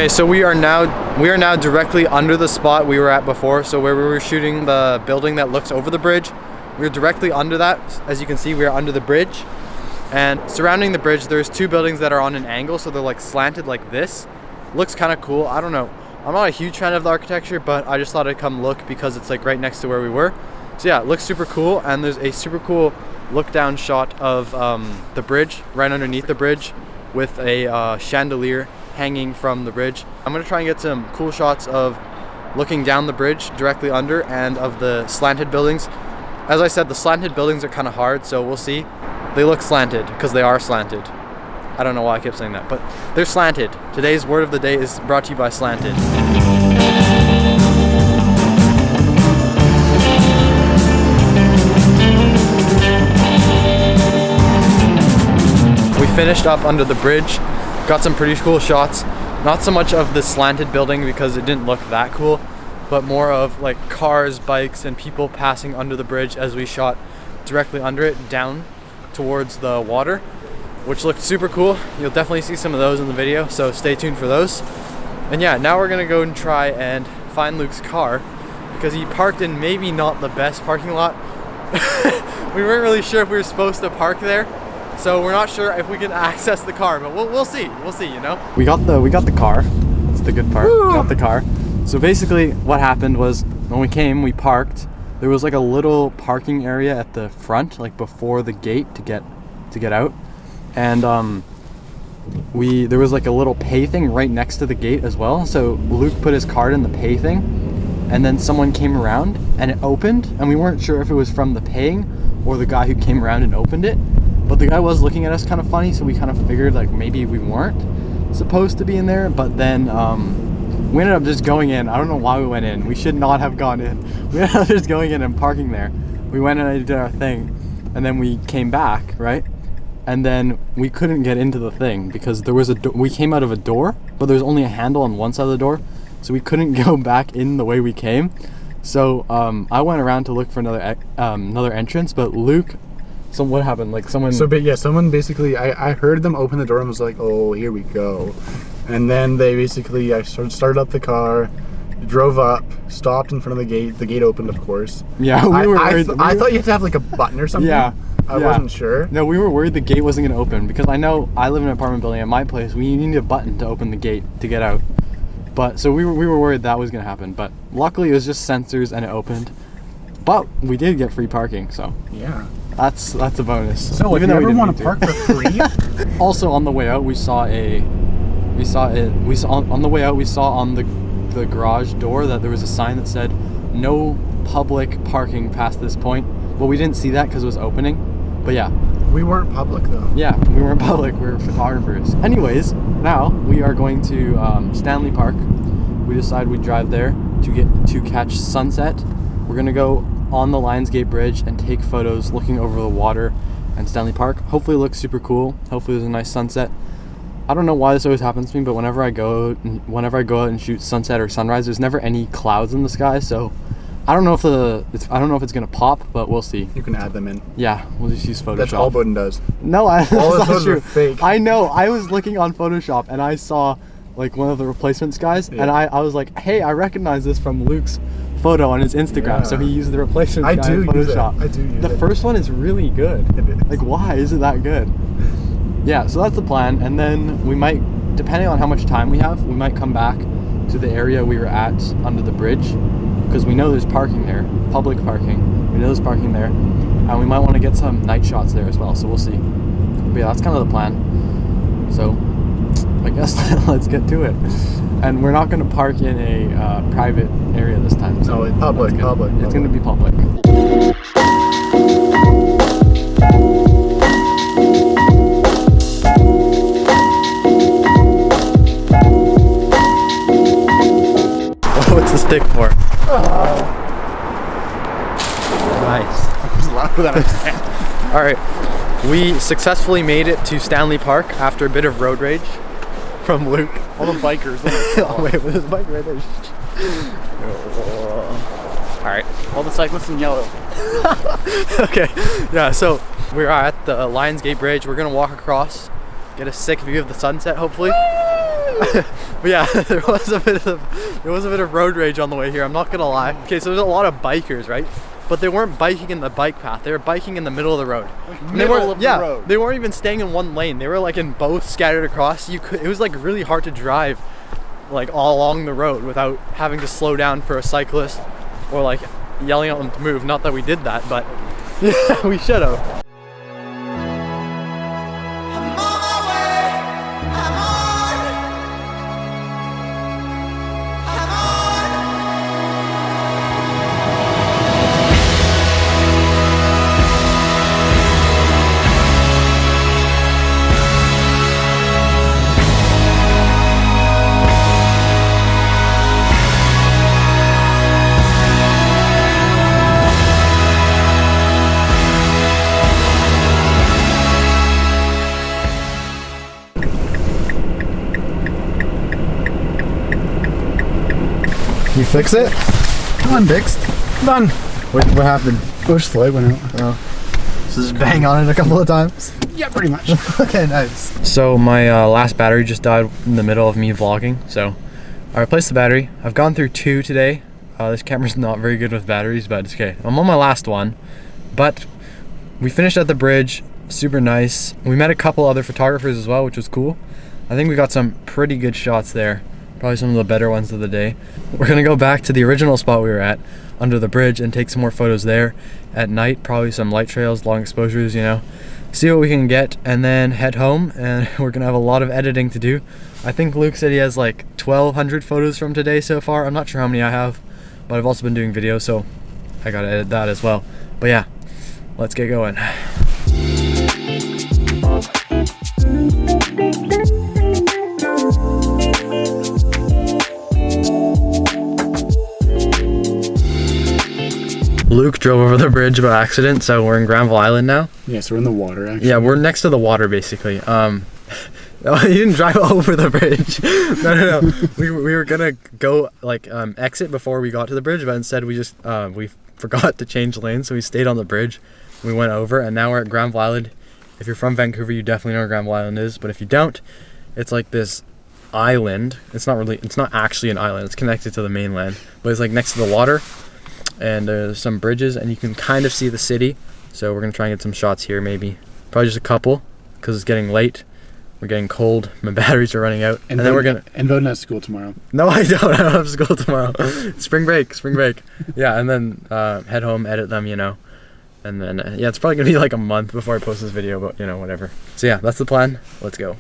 Okay, so we are now directly under the spot we were at before. So where we were shooting the building that looks over the bridge, we're directly under that. As you can see, we are under the bridge, and surrounding the bridge there's two buildings that are on an angle, so they're like slanted like this. Looks kind of cool. I don't know, I'm not a huge fan of the architecture, but I just thought I'd come look because it's like right next to where we were. So yeah, it looks super cool, and there's a super cool look down shot of the bridge right underneath the bridge with a chandelier hanging from the bridge. I'm gonna try and get some cool shots of looking down the bridge directly under and of the slanted buildings. As I said, the slanted buildings are kind of hard, so we'll see. They look slanted because they are slanted. I don't know why I kept saying that, but they're slanted. Today's word of the day is brought to you by slanted. We finished up under the bridge. Got some pretty cool shots. Not so much of the slanted building because it didn't look that cool, but more of like cars, bikes, and people passing under the bridge as we shot directly under it down towards the water, which looked super cool. You'll definitely see some of those in the video, so stay tuned for those. And yeah, now we're gonna go and try and find Luke's car because he parked in maybe not the best parking lot. We weren't really sure if we were supposed to park there. So we're not sure if we can access the car, but we'll see, you know? We got the car. That's the good part. Woo! We got the car. So basically what happened was when we came, we parked. There was like a little parking area at the front, like before the gate to get out. And there was like a little pay thing right next to the gate as well. So Luke put his card in the pay thing, and then someone came around and it opened, and we weren't sure if it was from the paying or the guy who came around and opened it. But the guy was looking at us kind of funny, so we kind of figured like maybe we weren't supposed to be in there. But then we ended up just going in. I don't know why we went in. We should not have gone in. We ended up just going in and parking there. We went and did our thing, and then we came back, right? And then we couldn't get into the thing because there was we came out of a door, but there was only a handle on one side of the door, so we couldn't go back in the way we came. So I went around to look for another entrance, but Luke. So what happened? Like someone. So yeah, someone basically. I heard them open the door and was like, "Oh, here we go," and then they basically started up the car, drove up, stopped in front of the gate. The gate opened, of course. Yeah, we were worried. I thought you had to have like a button or something. Yeah. I wasn't sure. No, we were worried the gate wasn't going to open because I know I live in an apartment building at my place. We need a button to open the gate to get out. But so we were worried that was going to happen. But luckily it was just sensors and it opened. But we did get free parking, so yeah. That's a bonus. So even if you ever want to park for free. Also on the way out we saw on the way out we saw on the garage door that there was a sign that said no public parking past this point. Well, we didn't see that because it was opening, but yeah. We weren't public though. Yeah, we weren't public, we were photographers. Anyways, now we are going to Stanley Park. We decided we'd drive there to catch sunset. We're gonna go on the Lionsgate Bridge and take photos looking over the water and Stanley Park. Hopefully it looks super cool. Hopefully there's a nice sunset. I don't know why this always happens to me, but whenever I go out and shoot sunset or sunrise, there's never any clouds in the sky, so I don't know if it's gonna pop, but we'll see. You can add them in. Yeah, we'll just use Photoshop. That's all Bowden does. No, all that's the not photos true. are fake. I know. I was looking on Photoshop and I saw like one of the replacements guys, and I was like, hey, I recognize this from Luke's photo on his Instagram. Yeah. So he used the replacement guy in Photoshop. I do use it. The first one is really good. It is. Like, why is it that good? Yeah, so that's the plan, and then we might, depending on how much time we have, we might come back to the area we were at under the bridge, because we know there's parking there, public parking. We know there's parking there, and we might want to get some night shots there as well, so we'll see. But yeah, that's kind of the plan. So I guess let's get to it. And we're not going to park in a private area this time. So no, it's public. It's going to be public. What's the stick for? Nice. All right, we successfully made it to Stanley Park after a bit of road rage from Luke. All the bikers. Oh wait, there's a bike right there. All right, all the cyclists in yellow. Okay, yeah. So we're at the Lionsgate Bridge. We're gonna walk across, get a sick view of the sunset, hopefully. But yeah, there was a bit of road rage on the way here. I'm not gonna lie. Okay, so there's a lot of bikers, right? But they weren't biking in the bike path. They were biking in the middle of the road. They weren't even staying in one lane. They were like in both, scattered across. It was like really hard to drive like all along the road without having to slow down for a cyclist or like yelling at them to move. Not that we did that, but yeah, we should have. You fix it? Done, fixed. Done. What happened? Push the light went out. Oh. So just bang on it a couple of times? Yeah, pretty much. Okay, nice. So my last battery just died in the middle of me vlogging, so I replaced the battery. I've gone through 2 today. This camera's not very good with batteries, but it's okay. I'm on my last one, but we finished at the bridge. Super nice. We met a couple other photographers as well, which was cool. I think we got some pretty good shots there. Probably some of the better ones of the day. We're gonna go back to the original spot we were at, under the bridge, and take some more photos there at night. Probably some light trails, long exposures, you know. See what we can get, and then head home, and we're gonna have a lot of editing to do. I think Luke said he has like 1,200 photos from today so far. I'm not sure how many I have, but I've also been doing videos, so I gotta edit that as well. But yeah, let's get going. Luke drove over the bridge by accident, so we're in Granville Island now. Yeah, so we're in the water, actually. Yeah, we're next to the water, basically. Oh, you didn't drive over the bridge. No. We were gonna go like exit before we got to the bridge, but instead we just we forgot to change lanes, so we stayed on the bridge. We went over, and now we're at Granville Island. If you're from Vancouver, you definitely know where Granville Island is, but if you don't, it's like this island. It's not actually an island. It's connected to the mainland, but it's like next to the water. And there's some bridges, and you can kind of see the city. So we're gonna try and get some shots here, maybe probably just a couple, because it's getting late. We're getting cold. My batteries are running out, and then we're gonna vote at school tomorrow. No, I don't. I don't have school tomorrow. Spring break. Yeah, and then head home, edit them, you know, and then yeah, it's probably gonna be like a month before I post this video, but you know, whatever. So yeah, that's the plan. Let's go.